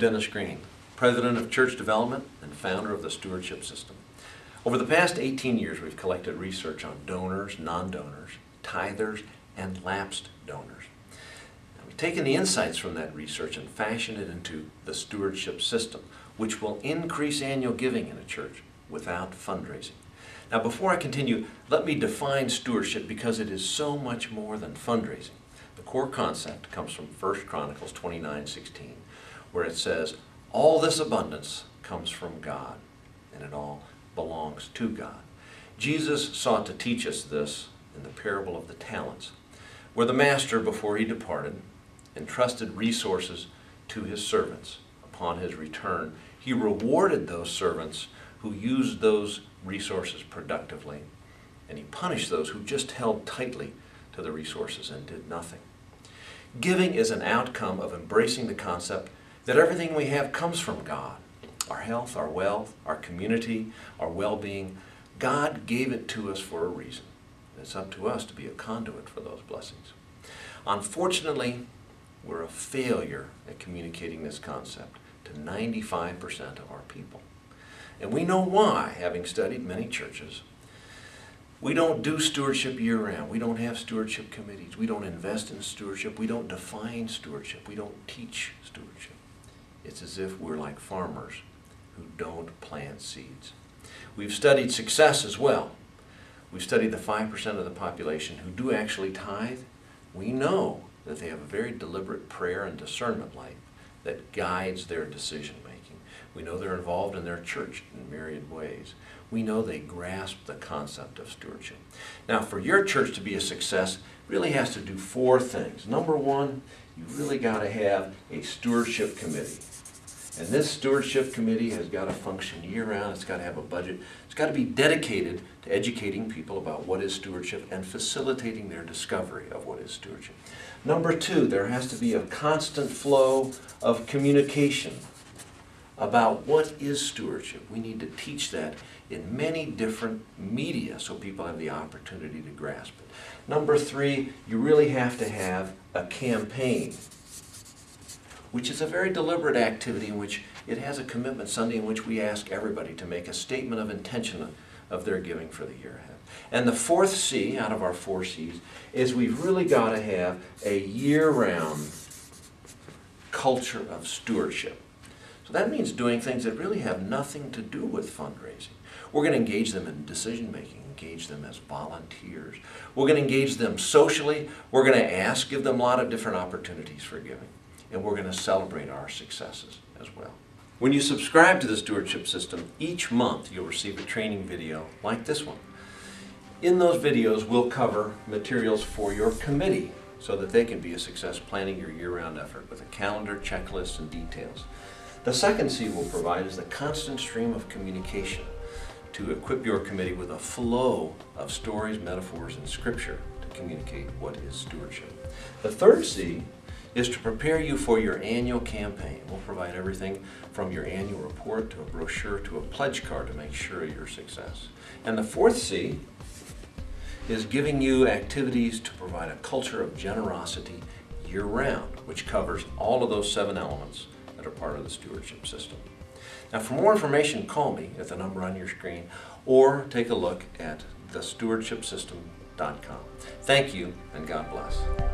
Dennis Green, President of Church Development and founder of the Stewardship System. Over the past 18 years, we've collected research on donors, non-donors, tithers, and lapsed donors. Now, we've taken the insights from that research and fashioned it into the Stewardship System, which will increase annual giving in a church without fundraising. Now, before I continue, let me define stewardship because it is so much more than fundraising. The core concept comes from 1 Chronicles 29:16, where it says, "All this abundance comes from God, and it all belongs to God." Jesus sought to teach us this in the parable of the talents, where the master, before he departed, entrusted resources to his servants. Upon his return, he rewarded those servants who used those resources productively, and he punished those who just held tightly to the resources and did nothing. Giving is an outcome of embracing the concept that everything we have comes from God. Our health, our wealth, our community, our well-being. God gave it to us for a reason. It's up to us to be a conduit for those blessings. Unfortunately, we're a failure at communicating this concept to 95% of our people. And we know why, having studied many churches. We don't do stewardship year-round. We don't have stewardship committees. We don't invest in stewardship. We don't define stewardship. We don't teach stewardship. It's as if we're like farmers who don't plant seeds. We've studied success as well. We've studied the 5% of the population who do actually tithe. We know that they have a very deliberate prayer and discernment life that guides their decision-making. We know they're involved in their church in myriad ways. We know they grasp the concept of stewardship. Now, for your church to be a success, it really has to do 4 things. Number 1, you really got to have a stewardship committee. And this stewardship committee has got to function year-round. It's got to have a budget. It's got to be dedicated to educating people about what is stewardship and facilitating their discovery of what is stewardship. Number 2, there has to be a constant flow of communication about what is stewardship. We need to teach that in many different media so people have the opportunity to grasp it. Number 3, you really have to have a campaign, which is a very deliberate activity in which it has a commitment Sunday in which we ask everybody to make a statement of intention of their giving for the year ahead. And the 4th C out of our 4 C's is we've really got to have a year-round culture of stewardship. So that means doing things that really have nothing to do with fundraising. We're going to engage them in decision-making, engage them as volunteers. We're going to engage them socially. We're going to give them a lot of different opportunities for giving. And we're going to celebrate our successes as well. When you subscribe to the Stewardship System, each month you'll receive a training video like this one. In those videos, we'll cover materials for your committee so that they can be a success planning your year-round effort with a calendar, checklist, and details. The second C we'll provide is the constant stream of communication to equip your committee with a flow of stories, metaphors, and scripture to communicate what is stewardship. The third C is to prepare you for your annual campaign. We'll provide everything from your annual report to a brochure to a pledge card to make sure of your success. And the 4th C is giving you activities to provide a culture of generosity year-round, which covers all of those 7 elements that are part of the Stewardship System. Now, for more information, call me at the number on your screen or take a look at thestewardshipsystem.com. Thank you, and God bless.